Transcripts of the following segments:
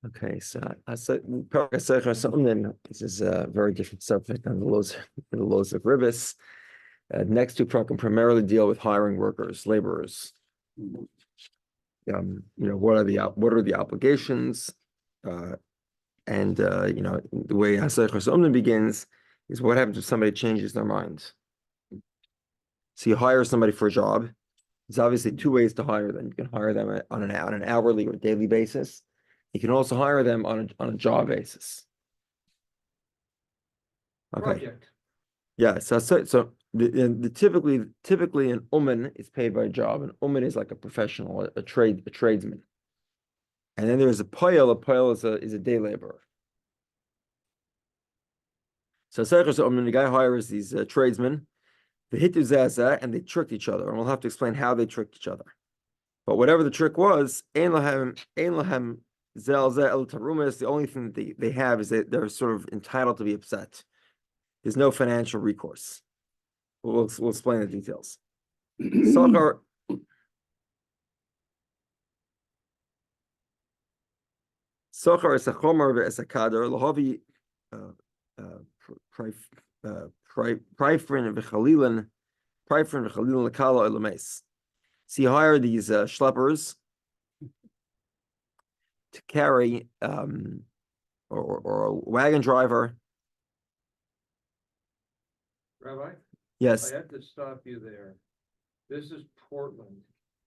Okay, so this is a very different subject than the laws of Ribis. Next two program primarily deal with hiring workers, laborers. What are the obligations? The way Hasechos Omnin begins is what happens if somebody changes their mind. So you hire somebody for a job. There's obviously two ways to hire them. You can hire them on an hourly or daily basis. You can also hire them on a job basis. Okay. Project. Yeah. So typically an uman is paid by a job. An uman is like a professional, a tradesman. And then there's a poyel. A poyel is a day laborer. So the guy hires these tradesmen. The hitu zaza, and they tricked each other. And we'll have to explain how they tricked each other. But whatever the trick was, ein lahem zel el tarumas. The only thing that they have is that they're sort of entitled to be upset. There's no financial recourse. We'll explain the details. Sachar is a chomer ve'esakader lahavi Preifrin v'chalilan l'kala elames. So you hire these schleppers to carry, or a wagon driver. Rabbi? Yes. I have to stop you there. This is Portland.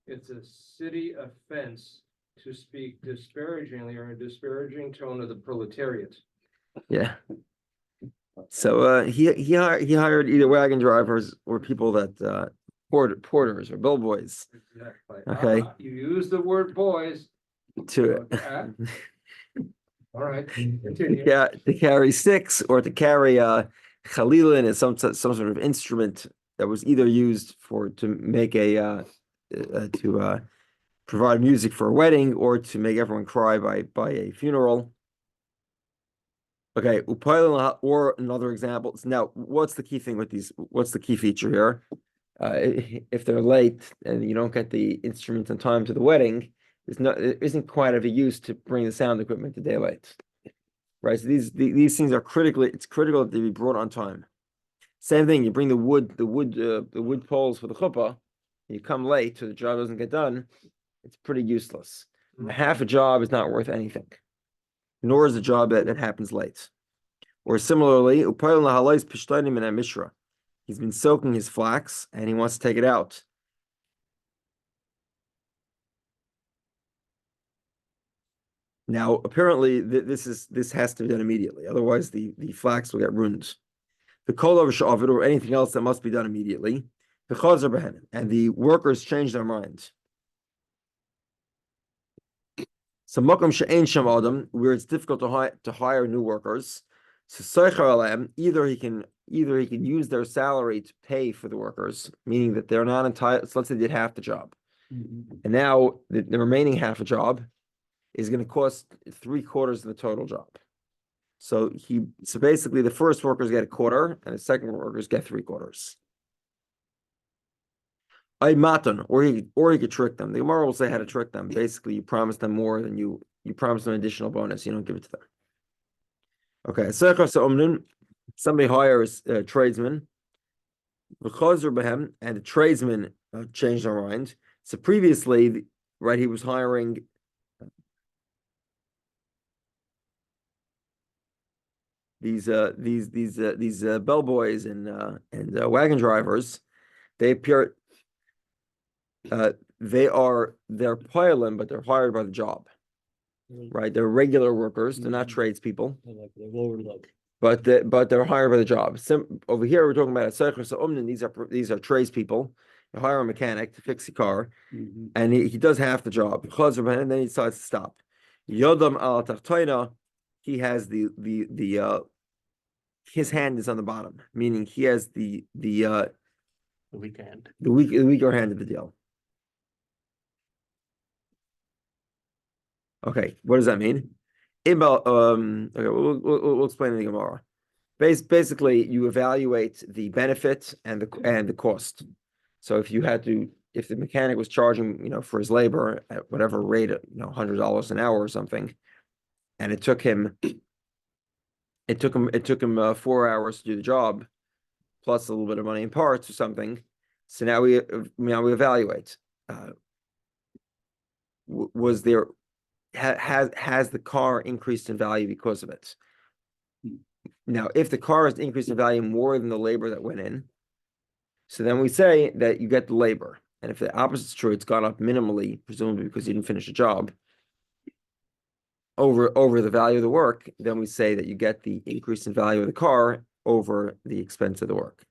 It's a city offense to speak disparagingly or in a disparaging tone of the proletariat. Yeah. So he hired either wagon drivers or people that porters or bellboys. Exactly. Okay. You use the word boys. To all right. Continue. to carry sticks or to carry chalilin is some sort of instrument that was either used to make to provide music for a wedding or to make everyone cry by a funeral. Okay, or another example. Now, what's the key thing with these? What's the key feature here? If they're late and you don't get the instruments in time to the wedding, it isn't quite of a use to bring the sound equipment a day late, right? So these things are it's critical that they be brought on time. Same thing. You bring the wood poles for the chuppah. You come late, so the job doesn't get done. It's pretty useless. Half a job is not worth anything. Nor is a job that happens late. Or similarly, he's been soaking his flax and he wants to take it out. Now, apparently, this has to be done immediately. Otherwise, the flax will get ruined. The kollel or anything else that must be done immediately. And the workers change their mind. So makom she'ein sham adam, where it's difficult to hire new workers. So either he can use their salary to pay for the workers, meaning that they're not entitled. So let's say they did half the job, and now the remaining half a job is going to cost 3/4 of the total job. So basically the first workers get 1/4, and the second workers get 3/4. Or he could trick them. The Gemara will say how to trick them. Basically, you promise them more than you promise them an additional bonus. You don't give it to them. Okay, somebody hires a tradesman, and the tradesman changed their mind. So previously, right, he was hiring these bellboys and wagon drivers. They appear. They're poilim, but they're hired by the job, right? They're regular workers. They're not tradespeople. They're lower level. But they're hired by the job. Over here, we're talking about a Seichos Omnin. These are tradespeople. You hire a mechanic to fix the car, and he does half the job. And then he decides to stop. Yodam al Tachtoina, he has his hand is on the bottom, meaning he has the weaker hand of the deal. Okay, what does that mean? Okay, we'll explain in the Gemara. Basically, you evaluate the benefit and the cost. So if the mechanic was charging, for his labor at whatever rate, $100 an hour or something, and it took him 4 hours to do the job, plus a little bit of money in parts or something. So now we evaluate. Was there has the car increased in value because of it? Now, if the car has increased in value more than the labor that went in, so then we say that you get the labor. And if the opposite is true, it's gone up minimally, presumably because you didn't finish the job, over the value of the work, then we say that you get the increase in value of the car over the expense of the work,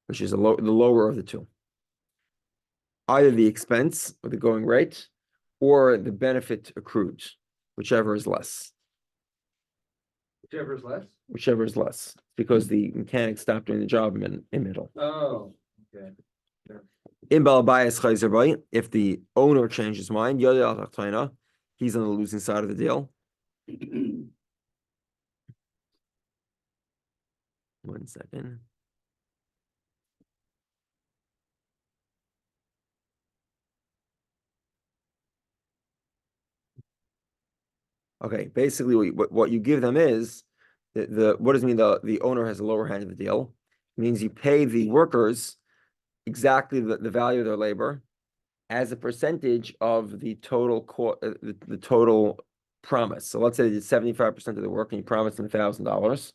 which is the lower of the two. Either the expense or the going rate or the benefit accrued, whichever is less. Whichever is less? Whichever is less, because the mechanic stopped doing the job in middle. Oh, okay. In Balabayas Chayzer Bay, if the owner changed his mind, he's on the losing side of the deal. 1 second. Okay, basically what you give them is what does it mean the owner has a lower hand of the deal? It means you pay the workers exactly the value of their labor as a percentage of the total the total promise. So let's say they did 75% of the work and you promised them $1,000.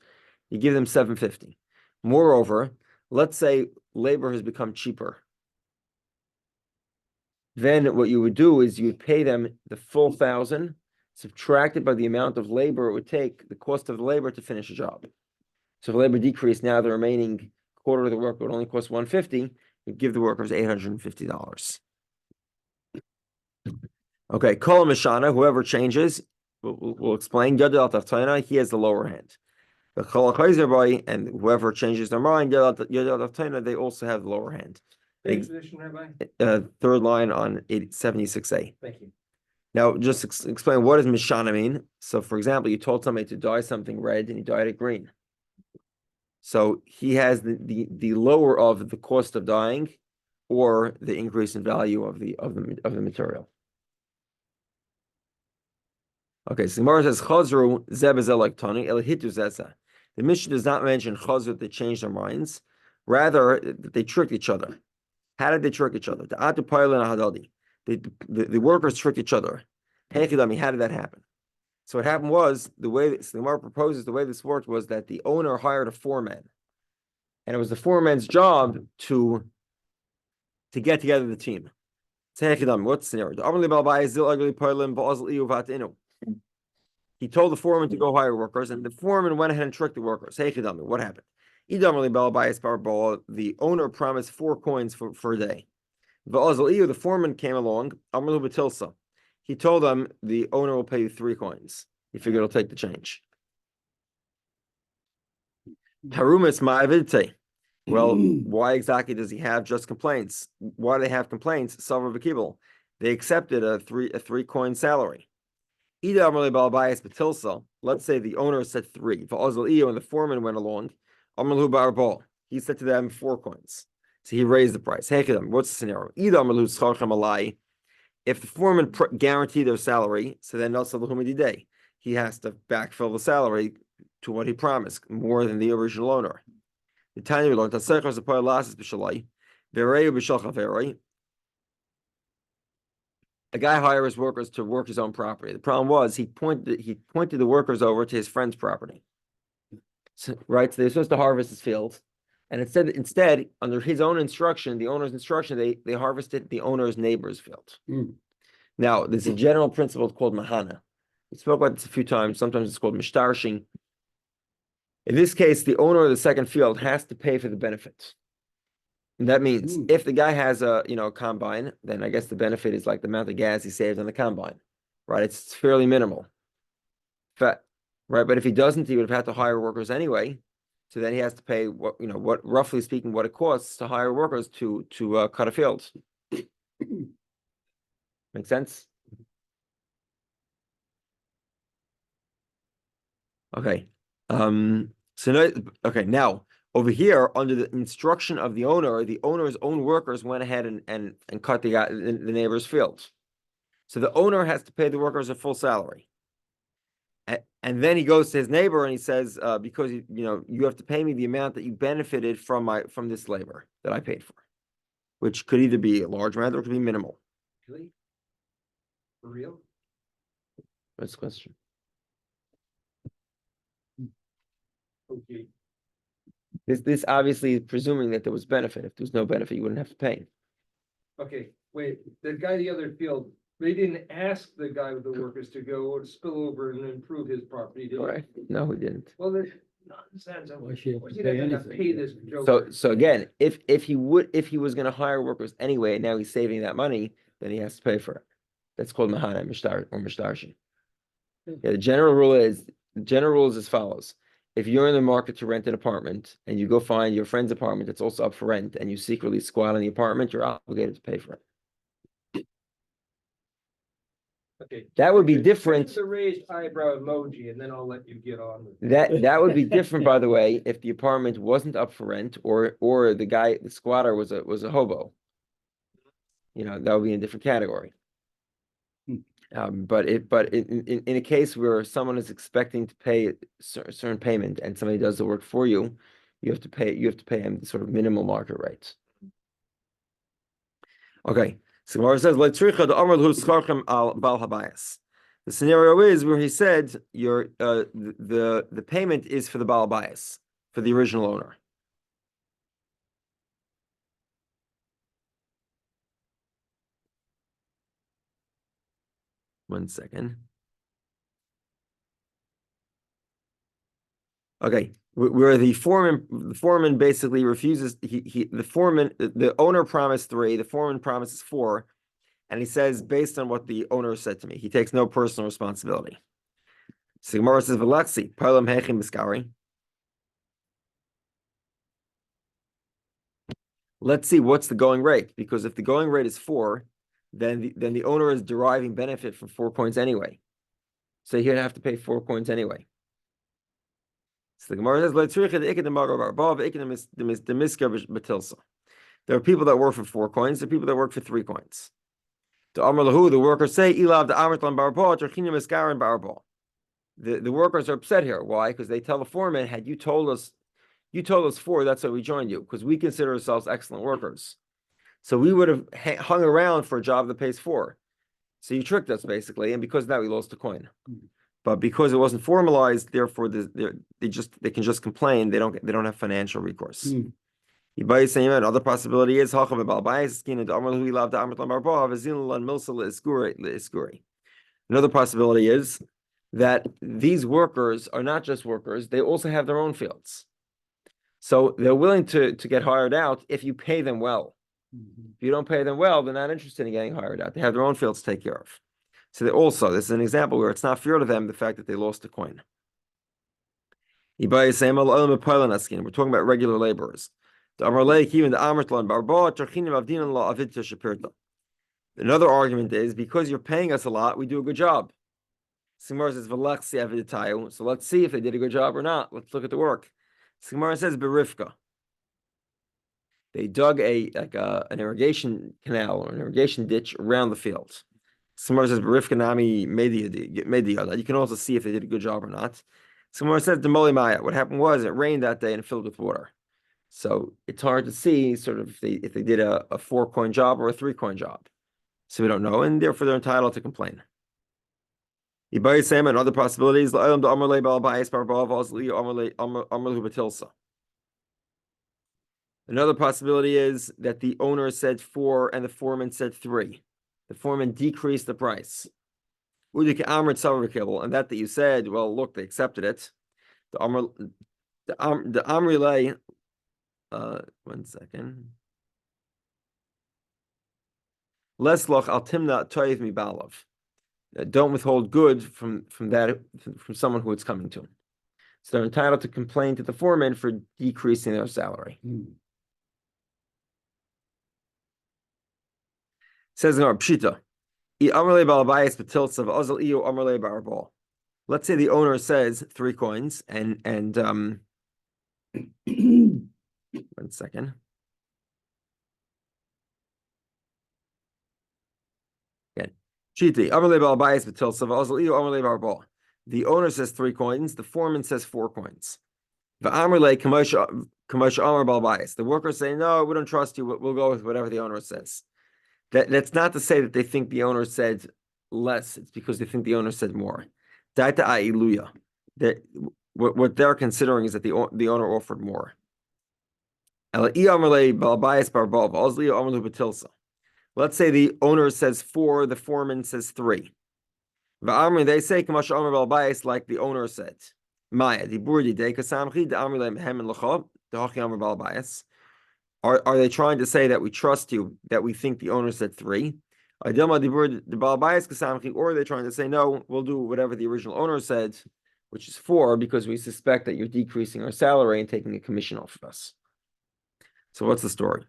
You give them $750. Moreover, let's say labor has become cheaper. Then what you would do is you would pay them the full 1,000, subtracted by the amount of labor it would take, the cost of the labor to finish a job. So if labor decreased, now the remaining quarter of the work would only cost $150. You'd give the workers $850. Okay, Kollel Mishana, whoever changes, we'll explain. He has the lower hand. The and whoever changes their mind, they also have the lower hand. Position, Rabbi? Third line on 76a. Thank you. Now, just explain what does Mishana mean. So, for example, you told somebody to dye something red and he dyed it green. So he has the lower of the cost of dyeing or the increase in value of the material. Okay, so the Gemara says Chazru zebezelaktani elhitu zesa. The Mishnah does not mention Chazru that they changed their minds, rather that they tricked each other. How did they trick each other? The workers tricked each other. How did that happen? So what happened was the Gemara proposes the way this worked was that the owner hired a foreman, and it was the foreman's job to get together the team. What's the scenario? He told the foreman to go hire workers, and the foreman went ahead and tricked the workers. What happened? The owner promised 4 coins for a day. The foreman came along. He told them the owner will pay you 3 coins. He figured he'll take the change. Well, why exactly does he have just complaints? Why do they have complaints? They accepted a 3 coin salary. Let's say the owner said 3. And the foreman went along. He said to them 4 coins. So he raised the price. What's the scenario? If the foreman guaranteed their salary, so then he has to backfill the salary to what he promised, more than the original owner. The Tanya we learned a guy hires workers to work his own property. The problem was he pointed the workers over to his friend's property. So, right, so they're supposed to harvest his field, and instead, under his own instruction, the owner's instruction, they harvested the owner's neighbor's field. Now, there's a general principle called mahana. We spoke about this a few times. Sometimes it's called mishtarshing. In this case, the owner of the second field has to pay for the benefit. And that means if the guy has a combine, then I guess the benefit is like the amount of gas he saved on the combine, right? It's fairly minimal, right? But if he doesn't, he would have had to hire workers anyway. So then he has to pay what roughly speaking, what it costs to hire workers to cut a field. Make sense? Okay. Now over here, under the instruction of the owner's own workers went ahead and cut the neighbor's field. So the owner has to pay the workers a full salary. And then he goes to his neighbor and he says, because you have to pay me the amount that you benefited from this labor that I paid for, which could either be a large amount or it could be minimal. Really? For real? What's the question? Okay. This obviously is presuming that there was benefit. If there was no benefit, you wouldn't have to pay. Okay, wait, the guy the other field, they didn't ask the guy with the workers to go or spill over and improve his property, did they? Correct. No, we didn't. Well, there's nonsense. Why should Why he should pay I have to anything? pay this joker? So again, if he was going to hire workers anyway, and now he's saving that money, then he has to pay for it. That's called mahana mishtar or mishtarshi. Yeah, the general rule is as follows: if you're in the market to rent an apartment and you go find your friend's apartment that's also up for rent, and you secretly squat in the apartment, you're obligated to pay for it. Okay. That would be Send different. the raised eyebrow emoji, and then I'll let you get on with it. That would be different, by the way, if the apartment wasn't up for rent or the squatter was a hobo. That would be in a different category. But in a case where someone is expecting to pay a certain payment and somebody does the work for you, you have to pay him the sort of minimal market rates. Okay. So Gemara says, the scenario is where he said the payment is for the Baal Bias, for the original owner. One second. Okay, where the foreman basically refuses. The owner promised 3, the foreman promises 4, and he says, based on what the owner said to me, he takes no personal responsibility. So Gemara says, "V'laksi palam hechim b'skari." Let's see what's the going rate, because if the going rate is 4, then the owner is deriving benefit from 4 coins anyway. So he'd have to pay 4 coins anyway. So the Gemara says, there are people that work for 4 coins, there are people that work for 3 coins. The workers say, the workers are upset here. Why? Because they tell the foreman, had you told us 4, that's why we joined you, because we consider ourselves excellent workers. So we would have hung around for a job that pays 4. So you tricked us basically, and because of that we lost a coin. But because it wasn't formalized, therefore they can just complain. They don't have financial recourse. Another possibility is another possibility is that these workers are not just workers; they also have their own fields. So they're willing to get hired out if you pay them well. If you don't pay them well, they're not interested in getting hired out. They have their own fields to take care of. So this is an example where it's not fair to them, the fact that they lost a coin. We're talking about regular laborers. Another argument is, because you're paying us a lot, we do a good job. So let's see if they did a good job or not. Let's look at the work. Gemara says, Berifka. They dug an irrigation canal or an irrigation ditch around the field. Gemara says, Berifka nami media. You can also see if they did a good job or not. Gemara says, Demoli Maya. What happened was, it rained that day and filled with water. So it's hard to see sort of if they did a 4-coin job or a 3-coin job. So we don't know, and therefore they're entitled to complain. Another possibility is another possibility is that the owner said 4 and the foreman said 3. The foreman decreased the price. And that you said, well, look, they accepted it. The Amrilay, one second. Lesloch al timna toiv mi balav. Don't withhold good from someone who it's coming to. So they're entitled to complain to the foreman for decreasing their salary. Says in our Pshita, let's say the owner says 3 coins and 1 second. Chiti, Amalei Balbayis Batilsa, Ozal Amrlei Barbal. The owner says 3 coins. The foreman says 4 coins. The workers say, no, we don't trust you. We'll go with whatever the owner says. That's not to say that they think the owner said less. It's because they think the owner said more. That what they're considering is that the owner offered more. Let's say the owner says 4, the foreman says 3. They say like the owner said. Are they trying to say that we trust you, that we think the owner said 3? Or are they trying to say, no, we'll do whatever the original owner said, which is 4, because we suspect that you're decreasing our salary and taking a commission off of us. So what's the story?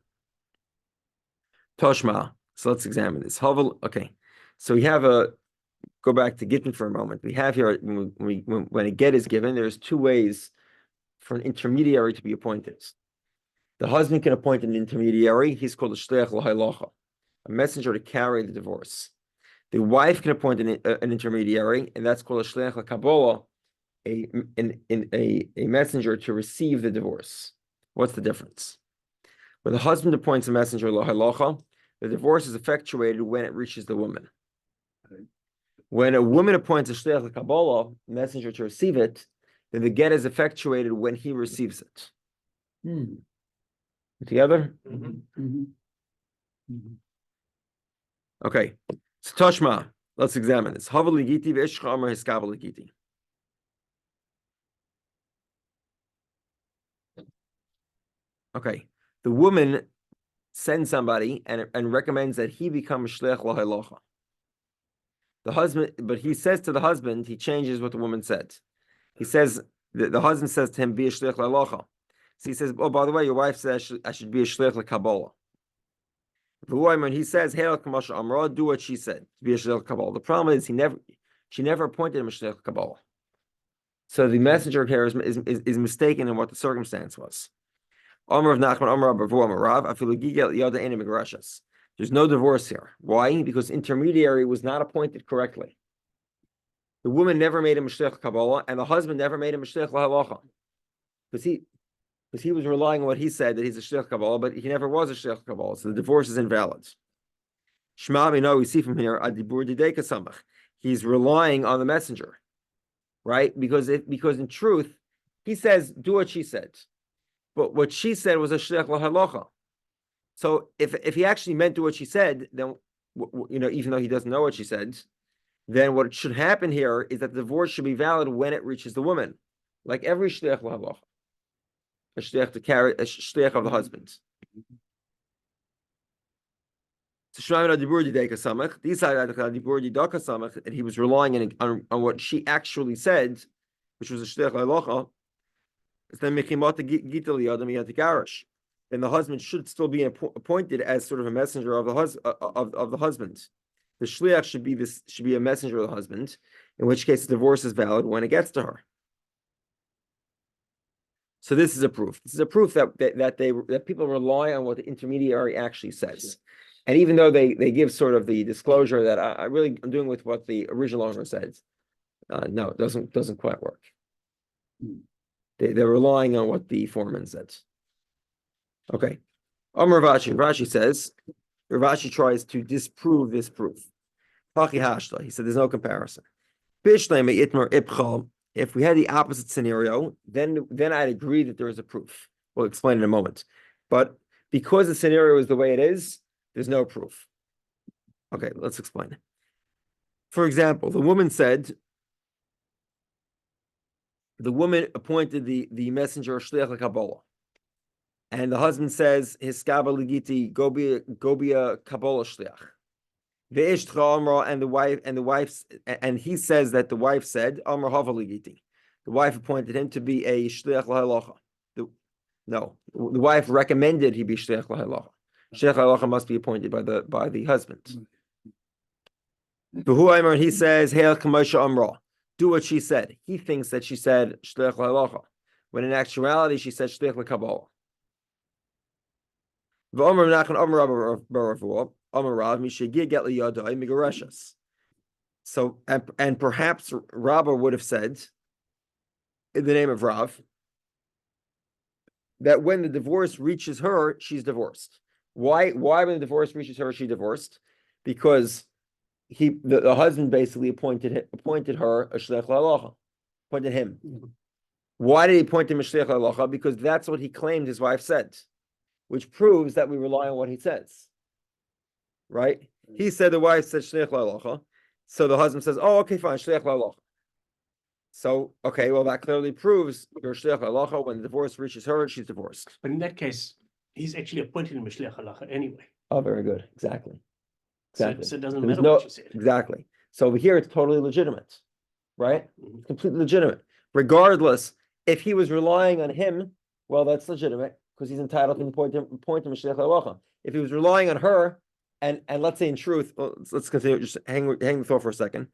Toshma. So let's examine this. Okay. So we have go back to Gittin for a moment. We have here, when a get is given, there's 2 ways for an intermediary to be appointed. The husband can appoint an intermediary. He's called a shliach l'halacha, a messenger to carry the divorce. The wife can appoint an intermediary, and that's called a shliach l'kabbalah, a messenger to receive the divorce. What's the difference? When the husband appoints a messenger l'halacha, the divorce is effectuated when it reaches the woman. When a woman appoints a shliach l'kabbalah, messenger to receive it, then the get is effectuated when he receives it. Together? Okay. So Toshma, let's examine this. Okay. The woman sends somebody and recommends that he become a shliach l'halacha. The husband, but he says to the husband, he changes what the woman said. He says, the husband says to him, be a shliach l'halacha. So he says, oh, by the way, your wife says I should be a shliach l'kabbalah. When he says, hey, do what she said, to be a shliach l'kabbalah. The problem is she never appointed him a shliach l'kabbalah. So the messenger here is mistaken in what the circumstance was. There's no divorce here. Why? Because intermediary was not appointed correctly. The woman never made him a shliach l'kabbalah, and the husband never made him a shliach l'halacha. Because he was relying on what he said, that he's a shliach kabbalah, but he never was a shliach kabbalah, so the divorce is invalid. Shema, we know, we see from here, adibur didei kasamach. He's relying on the messenger, right? Because in truth, he says, do what she said. But what she said was a shliach l'halacha. So if he actually meant do what she said, then, even though he doesn't know what she said, then what should happen here is that the divorce should be valid when it reaches the woman, like every shliach l'halacha. A shliach to carry, a shliach of the husband. And he was relying on what she actually said, which was a shliach l'halacha. Then the husband should still be appointed as sort of a messenger of the husband. The shliach should be a messenger of the husband, in which case the divorce is valid when it gets to her. So this is a proof. This is a proof that people rely on what the intermediary actually says, and even though they give sort of the disclosure that I really am doing with what the original owner says, no, it doesn't quite work. They're relying on what the foreman said. Okay, Rashi says, Rashi tries to disprove this proof. He said there's no comparison. If we had the opposite scenario, then I'd agree that there is a proof. We'll explain in a moment. But because the scenario is the way it is, there's no proof. Okay, let's explain. For example, the woman appointed the messenger shliach l'kabbalah, and the husband says his skaba legiti go be a kabbalah shliach. And he says that the wife said, Amar Hava Ligiti. The wife appointed him to be a Shliach L'Halacha. The wife recommended he be Shliach L'Halacha. Shliach L'Halacha must be appointed by the husband. And he says, Hail Kamasha Amra. Do what she said. He thinks that she said Shliach L'Halacha, when in actuality she said Shliach L'Kabbalah. Amarav Mishagir get liyadai migareshas. So, and perhaps Rabbah would have said, in the name of Rav, that when the divorce reaches her, she's divorced. Why when the divorce reaches her, she's divorced? Because the husband basically appointed her a shliach la'alacha, appointed him. Why did he appoint him a shliach la'alacha? Because that's what he claimed his wife said, which proves that we rely on what he says. Right? He said the wife said shliach la'alacha, so the husband says, "Oh, okay, fine, shliach la'alacha." So, okay, well, that clearly proves your shliach halacha. When the divorce reaches her, she's divorced. But in that case, he's actually appointed him a shliach halacha anyway. Oh, very good. Exactly. Exactly. So it doesn't There's matter what you said. Exactly. So over here, it's totally legitimate, right? Mhm. Completely legitimate. Regardless, if he was relying on him, well, that's legitimate because he's entitled to appoint him a shliach halacha. If he was relying on her, and let's say in truth, well, let's continue. Just hang the thought for a second.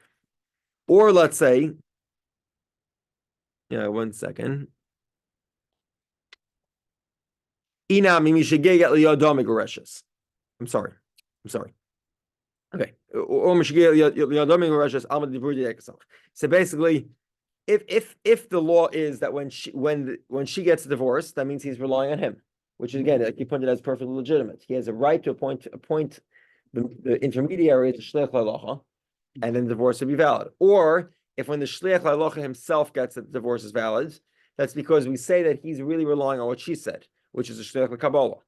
Or let's say, yeah, 1 second. I'm sorry. Okay. So basically, if the law is that when she gets a divorce, that means he's relying on him, which is again, like you pointed out, is perfectly legitimate. He has a right to appoint the intermediary as a shliach la'alacha, and then the divorce will be valid. Or if when the shliach la'alacha himself gets that the divorce is valid, that's because we say that he's really relying on what she said, which is a shliach l'kabbalah.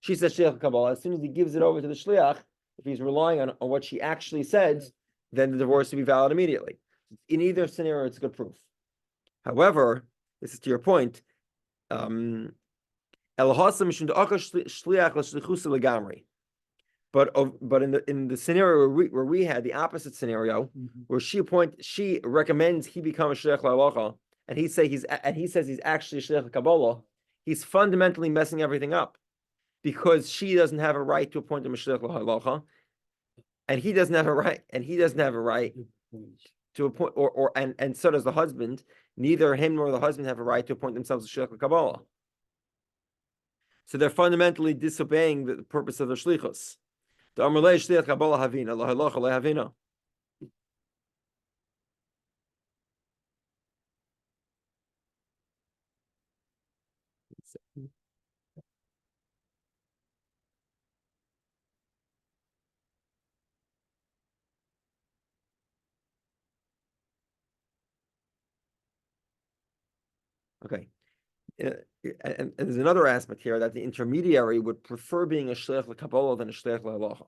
She said shliach l'kabbalah. As soon as he gives it over to the shliach, if he's relying on what she actually said, then the divorce will be valid immediately. In either scenario, it's good proof. However, this is to your point. But in the scenario where we had the opposite scenario, where she recommends he become a shliach la'alacha, and he says he's actually a shliach l'kabbalah, he's fundamentally messing everything up, because she doesn't have a right to appoint him a shliach la'alacha, and he doesn't have a right to appoint, and so does the husband. Neither him nor the husband have a right to appoint themselves a shliach l'kabbalah. So they're fundamentally disobeying the purpose of the shlichus. The amalei shliach kabbalah havina, la halacha lehavina. Okay. And there's another aspect here that the intermediary would prefer being a shliach l'kabbalah than a shliach l'halacha.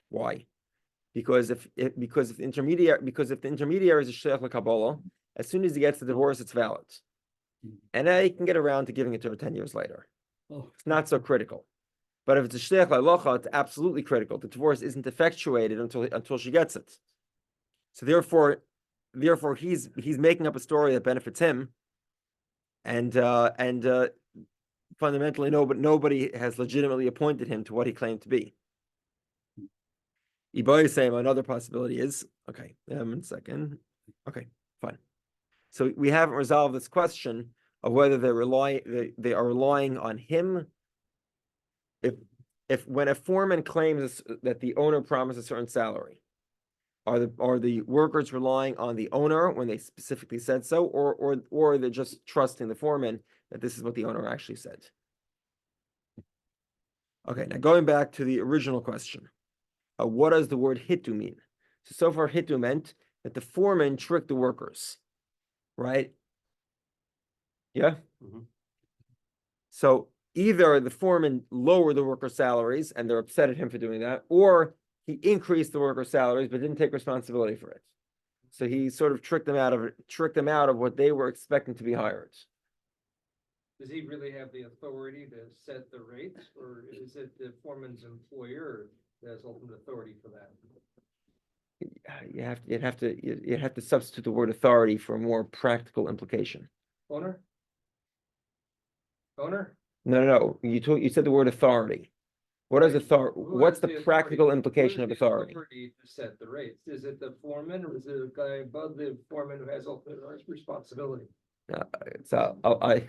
Why? Because if the intermediary is a shliach l'kabbalah, as soon as he gets the divorce, it's valid, and he can get around to giving it to her 10 years later. It's not so critical. But if it's a shliach l'halacha, it's absolutely critical. The divorce isn't effectuated until she gets it. So therefore, he's making up a story that benefits him. And fundamentally, nobody has legitimately appointed him to what he claimed to be. Ibai saying another possibility is, okay, 1 second. Okay, fine. So we haven't resolved this question of whether they are relying on him. If when a foreman claims that the owner promised a certain salary, are the workers relying on the owner when they specifically said so, or they're just trusting the foreman that this is what the owner actually said? Okay, now going back to the original question, what does the word hitu mean? So far, hitu meant that the foreman tricked the workers, right? Yeah. Mhm. So either the foreman lowered the workers' salaries and they're upset at him for doing that, or he increased the workers' salaries but didn't take responsibility for it. So he sort of tricked them out of what they were expecting to be hired. Does he really have the authority to set the rates, or is it the foreman's employer that has ultimate authority for that? You'd have to substitute the word authority for a more practical implication. Owner? No. You said the word authority. What is authority? What's the practical implication of authority? Authority to set the rates. Is it the foreman, or is it a guy above the foreman who has ultimate responsibility? So I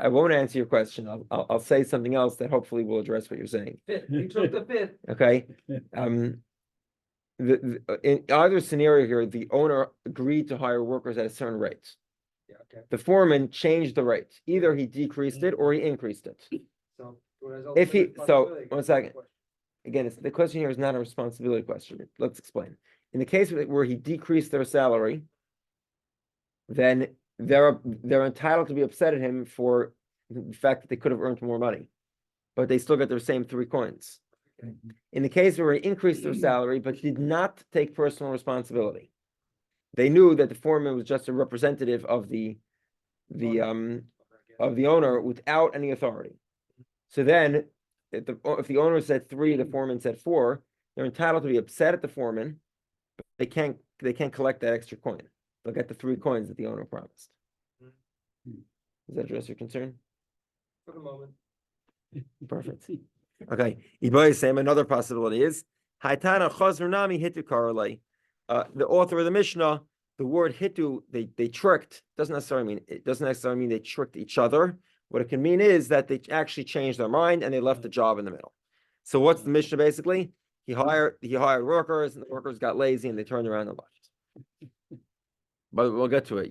won't answer your question. I'll say something else that hopefully will address what you're saying. Fifth. He took the fifth. Okay. in either scenario here, the owner agreed to hire workers at a certain rate. Yeah, okay. The foreman changed the rate. Either he decreased it or he increased it. So. who has If he- ultimate so, responsibility? one second. Again, the question here is not a responsibility question. Let's explain. In the case where he decreased their salary, then they're entitled to be upset at him for the fact that they could have earned more money, but they still get their same 3 coins. In the case where he increased their salary but did not take personal responsibility, they knew that the foreman was just a representative of the owner without any authority. So then, if the owner said 3, the foreman said 4, they're entitled to be upset at the foreman, but they can't collect that extra coin. They'll get the 3 coins that the owner promised. Does that address your concern? For the moment. Perfect. Okay. Ibai same. Another possibility is Haitana Chazrunami Hitu Karalei. The author of the Mishnah, the word hitu, they tricked, doesn't necessarily mean they tricked each other. What it can mean is that they actually changed their mind and they left the job in the middle. So what's the Mishnah basically? He hired workers, and the workers got lazy and they turned around and left. But we'll get to it.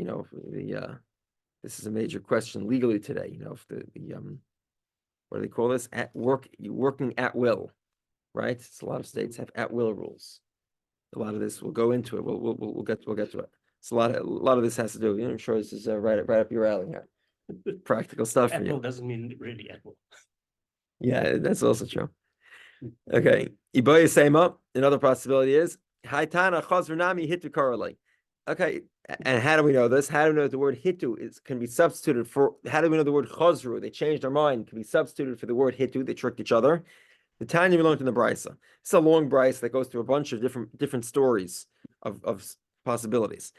This is a major question legally today. If the what do they call this? Working at will, right? It's a lot of states have at will rules. A lot of this we'll go into it. We'll get to it. It's a lot of this has to do. I'm sure this is right up your alley here. Practical stuff for Apple you. doesn't mean really Apple. Yeah, that's also true. Okay. Iboya Sema, another possibility is Haitana Chazrunami Hitu Karalei. Okay, and how do we know this? How do we know that the word hitu can be substituted for? How do we know the word chazru? They changed their mind. Can be substituted for the word hitu. They tricked each other. The Tanya we learned in the Brisa. It's a long Brisa that goes through a bunch of different stories of possibilities.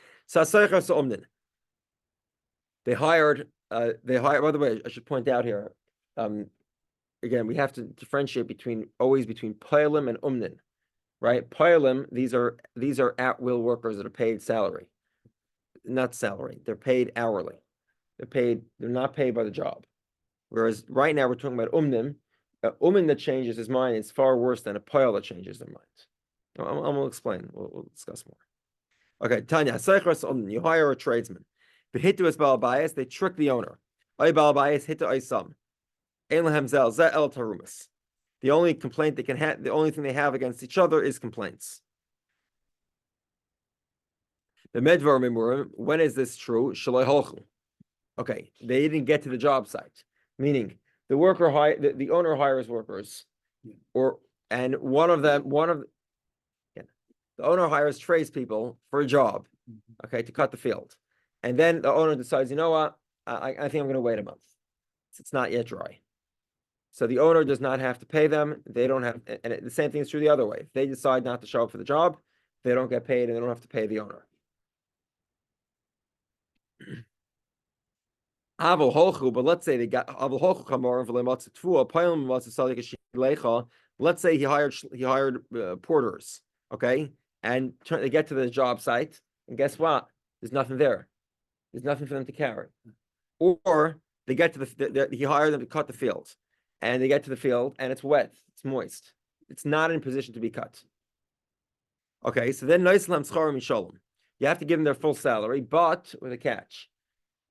They hired. By the way, I should point out here. Again, we have to differentiate between poilim and umnin. Right, poilim, these are at-will workers that are paid salary, not salary. They're paid hourly. They're not paid by the job. Whereas right now we're talking about umnim. Umin that changes his mind is far worse than a poil that changes their mind. I'm going to explain. We'll discuss more. Okay, Tanya, you hire a tradesman. Behitu es balabayas, they trick the owner. Ay balabayas hitu aysam. Ein lehem zel ze el tarumas. The only complaint they can have, the only thing they have against each other is complaints. The medvar memurim, when is this true? Shaloi holchu. Okay, they didn't get to the job site, meaning the owner hires workers, the owner hires tradespeople for a job, okay, to cut the field, and then the owner decides, you know what, I think I'm going to wait a month. It's not yet dry. So the owner does not have to pay them. They don't have, and the same thing is true the other way. If they decide not to show up for the job, they don't get paid and they don't have to pay the owner. But let's say they got let's say he hired porters, okay, and they get to the job site, and guess what? There's nothing there. There's nothing for them to carry. Or they get to he hired them to cut the field. And they get to the field and it's wet, it's moist. It's not in position to be cut. Okay, so then you have to give them their full salary, but with a catch.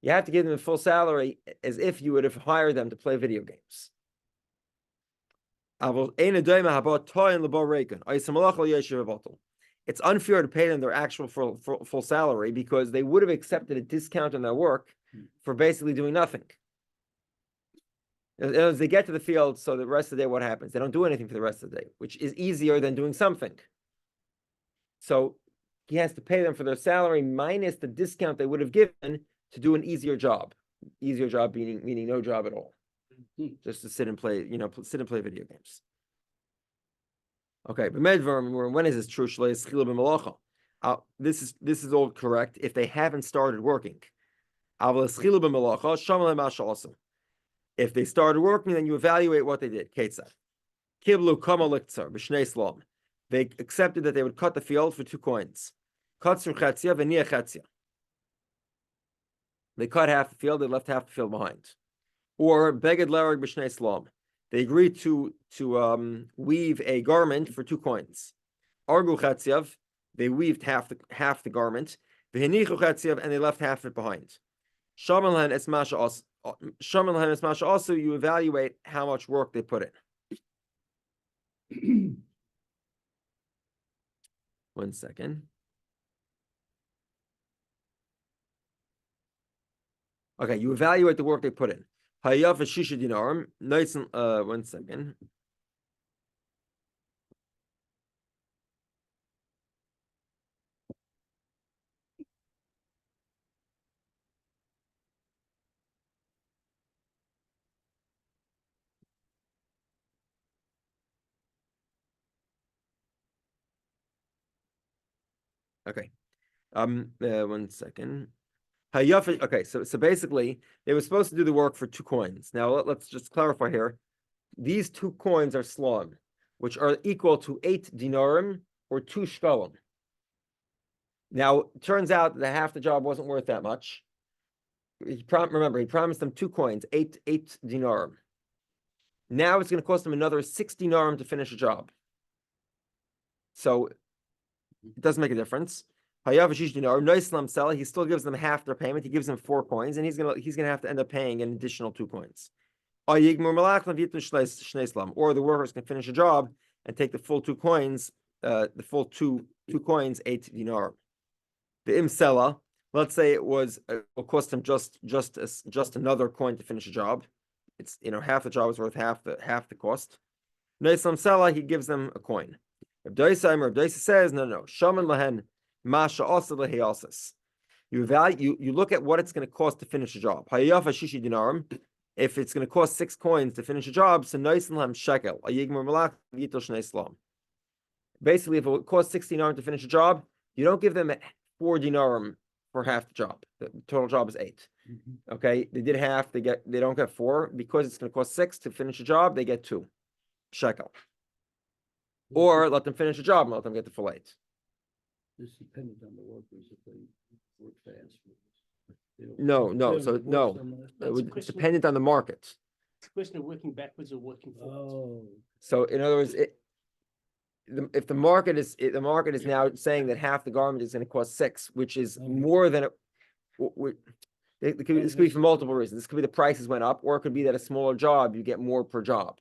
You have to give them a full salary as if you would have hired them to play video games. It's unfair to pay them their actual full salary because they would have accepted a discount on their work for basically doing nothing. As they get to the field, so the rest of the day, what happens? They don't do anything for the rest of the day, which is easier than doing something. So he has to pay them for their salary minus the discount they would have given to do an easier job. Easier job meaning no job at all. Just to sit and play video games. Okay, but when is this true? This is all correct if they haven't started working. If they started working, then you evaluate what they did. Kiblu Kamma liktzer b'shnei slom. They accepted that they would cut the field for 2 coins. Katzur chatzia v'niya chatzia. They cut half the field, they left half the field behind. Or beged lerag b'shnei slom. They agreed to weave a garment for 2 coins. Argu chetziav, they weaved half the garment. V'hinichu chetziav, and they left half of it behind. Shaman lahen es masha also, you evaluate how much work they put in. One second. Okay, you evaluate the work they put in. Hayav shisha dinarim. Nice. One second. Okay. One second. Okay, so basically they were supposed to do the work for 2 coins. Now let's just clarify here. These 2 coins are slum, which are equal to 8 dinarim or 2 shkalim. Now it turns out that half the job wasn't worth that much. Remember, he promised them 2 coins, 8 dinarim. Now it's going to cost them another 6 dinarim to finish a job. So it doesn't make a difference. He still gives them half their payment. He gives them 4 coins, and he's gonna have to end up paying an additional 2 coins. Or the workers can finish a job and take the full 2 coins, the full two coins, 8 dinar. The imsela, let's say it will cost him just another coin to finish a job. It's half the job is worth half the cost. Neislam sela, he gives them a coin. Rabbi Doisa says no. Shaman lahen. Masha also lehiyasas. You look at what it's going to cost to finish a job. Hayafa shishi dinarim. If it's going to cost 6 coins to finish a job, so noisenlam shekel. Ayigmur malach yitul shnei slam. Basically, if it costs 6 dinarim to finish a job, you don't give them 4 dinarim for half the job. The total job is 8. Okay, they did half. They don't get 4 because it's going to cost 6 to finish a job. They get 2 shekel. Or let them finish a job and let them get the full 8. It's dependent on the workers if they work fast. No. So no, it's dependent on the market. It's a question of working backwards or working forwards. Oh. So in other words, if the market is now saying that half the garment is going to cost 6, which is more than this could be for multiple reasons. This could be the prices went up, or it could be that a smaller job you get more per job.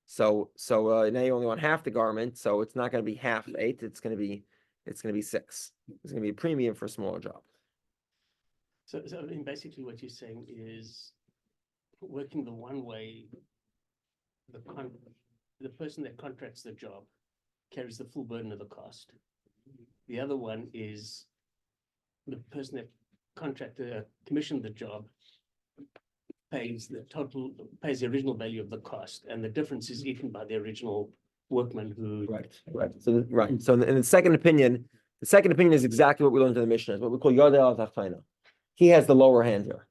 So now you only want half the garment, so it's not going to be half 8. It's going to be 6. It's going to be a premium for a smaller job. So I mean, basically what you're saying is working the one way, the person that contracts the job carries the full burden of the cost. The other one is the person that commissioned the job pays the original value of the cost, and the difference is eaten by the original workman who. Right. So in the second opinion is exactly what we learned in the Mishnah. It's what we call Yodel al-Tachtaina. He has the lower hand here.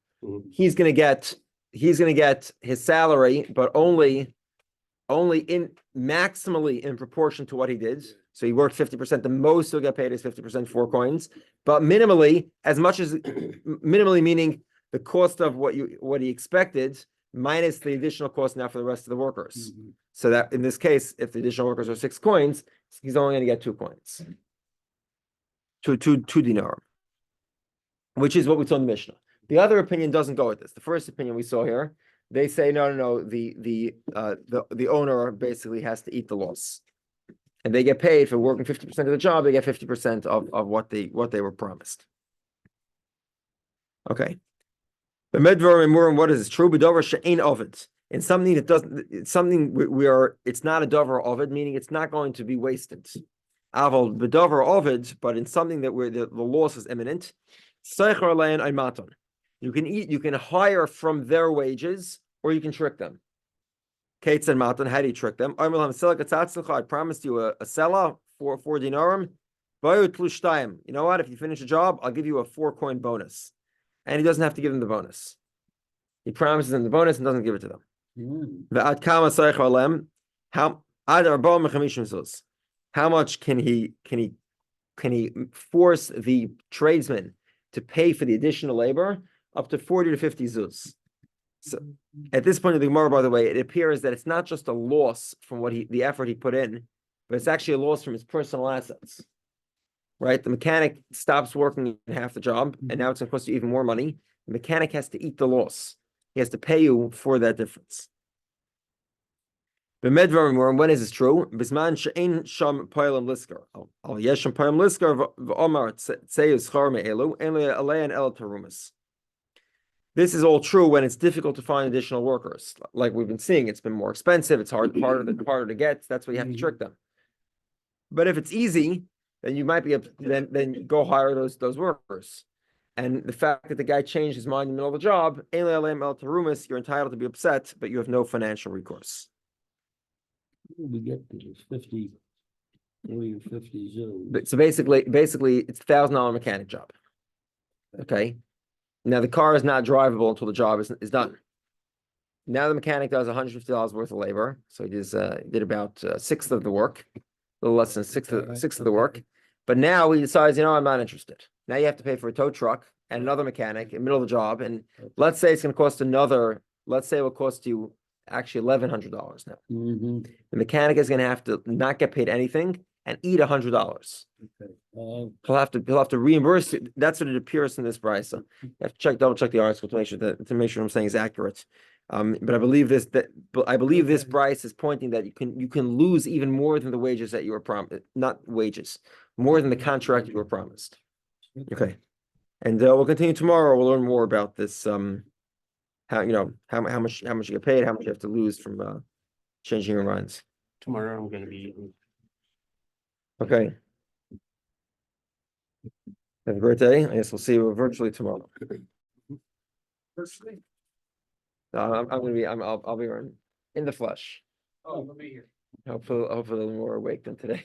He's going to get his salary, but only maximally in proportion to what he did. So he worked 50%. The most he'll get paid is 50%, 4 coins. But minimally, minimally meaning the cost of what he expected minus the additional cost now for the rest of the workers. So that in this case, if the additional workers are 6 coins, he's only going to get 2 coins. Two dinar, which is what we saw in the Mishnah. The other opinion doesn't go with this. The first opinion we saw here, they say no. The owner basically has to eat the loss, and they get paid for working 50% of the job. They get 50% of what they were promised. Okay. The medvar and what is this? True, b'davar she'ein ovid. In something that doesn't, it's something it's not a davar ovid, meaning it's not going to be wasted. Aval b'davar ovid, but in something that where the loss is imminent. Seicher lein aymaton. You can hire from their wages, or you can trick them. Kates and Matan, how do you trick them? I promised you a seller for 4 dinarim. You know what? If you finish a job, I'll give you a 4 coin bonus. And he doesn't have to give them the bonus. He promises them the bonus and doesn't give it to them. How much can he force the tradesman to pay for the additional labor? Up to 40 to 50 zuz. So at this point of the Gemara, by the way, it appears that it's not just a loss from the effort he put in, but it's actually a loss from his personal assets. Right? The mechanic stops working in half the job, and now it's going to cost you even more money. The mechanic has to eat the loss. He has to pay you for that difference. When is this true? Bisman she'ein sham paylam lisker. Al yesh sham paylam lisker v'omar tzei schar me'elu en le'alein el tarumas. This is all true when it's difficult to find additional workers. Like we've been seeing, it's been more expensive. It's harder to get. That's why you have to trick them. But if it's easy, then you might be then go hire those workers. And the fact that the guy changed his mind in the middle of the job, en le'alein el tarumas, you're entitled to be upset, but you have no financial recourse. We get to this 50, maybe 50 zones. So basically, it's $1,000 mechanic job. Okay. Now the car is not drivable until the job is done. Now the mechanic does $150 worth of labor, so he did about a sixth of the work, a little less than sixth of the work. But now he decides, I'm not interested. Now you have to pay for a tow truck and another mechanic in the middle of the job, and let's say it's going to cost let's say it will cost you actually $1,100 now. The mechanic is going to have to not get paid anything and eat $100. Okay. He'll have to reimburse you. That's what it appears in this price. So you have to double check the article to make sure what I'm saying is accurate. But I believe this price is pointing that you can lose even more than the wages that you were promised, not wages, more than the contract you were promised. Okay, and we'll continue tomorrow. We'll learn more about this. How much you get paid, how much you have to lose from changing your minds. Tomorrow I'm gonna be. Okay. Have a great day. I guess we'll see you virtually tomorrow. I'll be in the flesh. Oh, I'll be here. Hopefully a little more awake than today.